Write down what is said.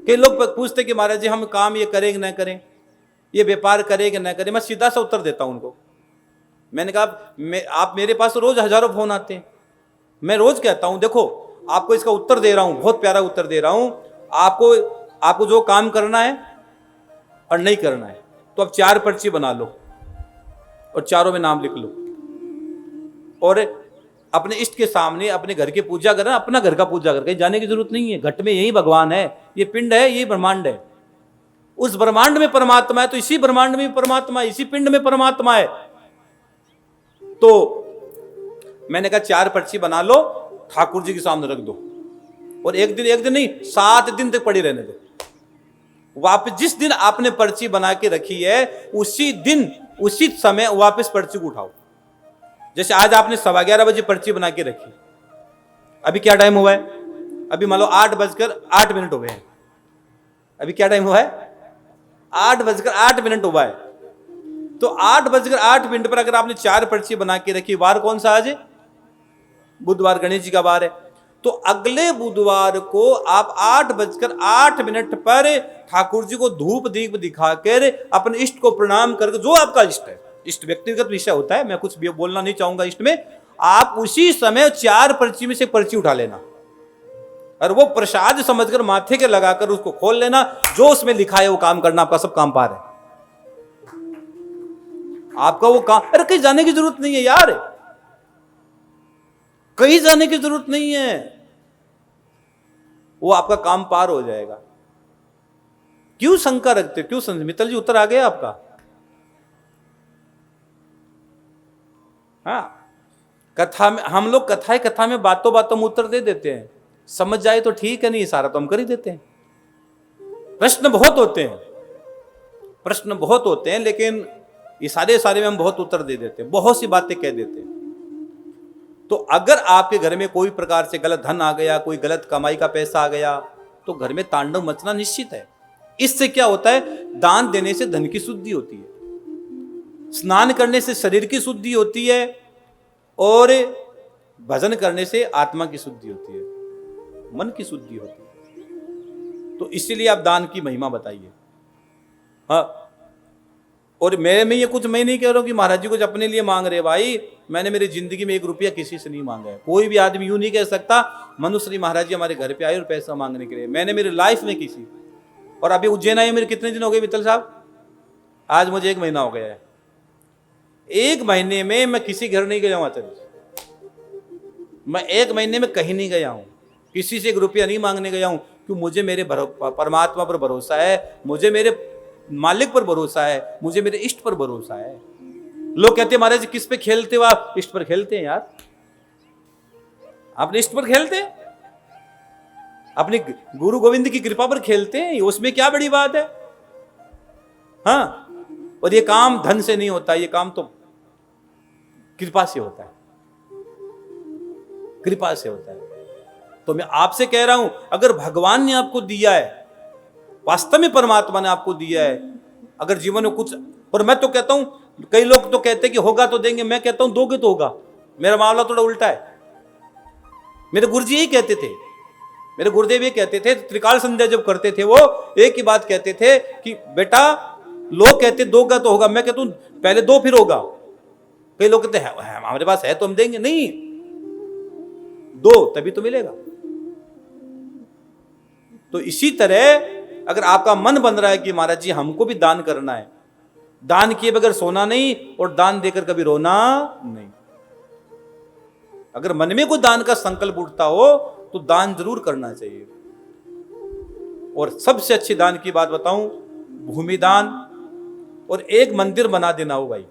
कई लोग पूछते कि महाराज जी हम काम ये करें कि न करें, ये व्यापार करें कि न करें। मैं सीधा सा उत्तर देता हूं उनको। मैंने कहा आप मेरे पास रोज हजारों फोन आते हैं, मैं रोज कहता हूं देखो आपको इसका उत्तर दे रहा हूं, बहुत प्यारा उत्तर दे रहा हूं। आपको जो काम करना है और नहीं करना है तो अब 4 पर्ची बना लो और चारों में नाम लिख लो, और अपने इष्ट के सामने अपने घर की पूजा करना, अपना घर का पूजा कर, कहीं जाने की जरूरत नहीं है। घट में यही भगवान है, ये पिंड है, ये ब्रह्मांड है। उस ब्रह्मांड में परमात्मा है तो इसी ब्रह्मांड में परमात्मा है, इसी पिंड में परमात्मा है। तो मैंने कहा 4 पर्ची बना लो, ठाकुर जी के सामने रख दो, और एक दिन नहीं 7 दिन तक पड़ी रहने दो। वापस जिस दिन आपने पर्ची बना के रखी है उसी दिन उसी समय वापस पर्ची को उठाओ। जैसे आज आपने 11:15 बजे पर्ची बना के रखी, अभी क्या टाइम हुआ है? अभी मान लो 8:08 हुए हैं। अभी क्या टाइम हुआ है? 8:08 हुआ है। तो 8:08 पर अगर आपने 4 पर्ची बना के रखी, वार कौन सा आज है? बुधवार, गणेश जी का वार है। तो अगले बुधवार को आप 8:08 पर ठाकुर जी को धूप दीप दिखाकर अपने इष्ट को प्रणाम करके, जो आपका इष्ट है, इष्ट व्यक्तिगत विषय होता है, मैं कुछ भी बोलना नहीं चाहूंगा इष्ट में, आप उसी समय 4 पर्ची में से पर्ची उठा लेना और वो प्रसाद समझकर माथे के लगाकर उसको खोल लेना। जो उसमें लिखा है वो काम करना, आपका सब काम पार है। आपका वो काम, अरे कहीं जाने की जरूरत नहीं है यार, कहीं जाने की जरूरत नहीं है, वो आपका काम पार हो जाएगा। क्यों शंका रखते, क्यों मित्तल जी उत्तर आ गया आपका? हाँ, कथा में हम लोग कथा में बातों बातों में उत्तर दे देते हैं, समझ जाए तो ठीक है, नहीं सारा तो हम कर ही देते हैं। प्रश्न बहुत होते हैं, लेकिन ये सारे में हम बहुत उत्तर दे देते हैं, बहुत सी बातें कह देते हैं। तो अगर आपके घर में कोई प्रकार से गलत धन आ गया, कोई गलत कमाई का पैसा आ गया, तो घर में तांडव मचना निश्चित है। इससे क्या होता है? दान देने से धन की शुद्धि होती है, स्नान करने से शरीर की शुद्धि होती है, और भजन करने से आत्मा की शुद्धि होती है, मन की शुद्धि होती है। तो इसीलिए आप दान की महिमा बताइए। हाँ, और मैं ये कुछ मैं नहीं कह रहा हूं कि महाराज जी कुछ अपने लिए मांग रहे। भाई मैंने मेरी जिंदगी में 1 रुपया किसी से नहीं मांगा है। कोई भी आदमी यूं नहीं कह सकता मनुश्री महाराज जी हमारे घर पे आए और पैसा मांगने के लिए। मैंने मेरी लाइफ में किसी, और अभी उज्जैन आए मेरे कितने दिन हो गए मित्तल साहब? आज मुझे 1 महीना हो गया है। 1 महीने में मैं किसी घर नहीं गया हूं आचार्य, मैं 1 महीने में कहीं नहीं गया हूं, किसी से 1 रुपया नहीं मांगने गया हूं, क्यों? मुझे मेरे परमात्मा पर भरोसा है, मुझे मेरे मालिक पर भरोसा है, मुझे मेरे इष्ट पर भरोसा है। लोग कहते हैं महाराज जी किस पे खेलते हो आप? इष्ट पर खेलते हैं यार, अपने इष्ट पर खेलते हैं, अपने गुरु गोविंद की कृपा पर खेलते हैं, उसमें क्या बड़ी बात है? हाँ, और ये काम धन से नहीं होता, ये काम तो कृपा से होता है, कृपा से होता है। तो मैं आपसे कह रहा हूं, अगर भगवान ने आपको दिया है, वास्तव में परमात्मा ने आपको दिया है, अगर जीवन में कुछ, और मैं तो कहता हूं, कई लोग तो कहते हैं कि होगा तो देंगे, मैं कहता हूं दोगे तो होगा। मेरा मामला थोड़ा उल्टा है। मेरे गुरुजी यही कहते थे, मेरे गुरुदेव ये कहते थे, त्रिकाल संध्या जब करते थे वो एक ही बात कहते थे कि बेटा लोग कहते दोगा तो होगा, मैं कहता हूं पहले दो फिर होगा। कई लोग कहते हैं हमारे पास है तो हम देंगे, नहीं, दो तभी तो मिलेगा। तो इसी तरह अगर आपका मन बन रहा है कि महाराज जी हमको भी दान करना है, दान किए बगैर सोना नहीं और दान देकर कभी रोना नहीं। अगर मन में कोई दान का संकल्प उठता हो तो दान जरूर करना चाहिए। और सबसे अच्छी दान की बात बताऊं, भूमि दान, और एक मंदिर बना देना हो भाई।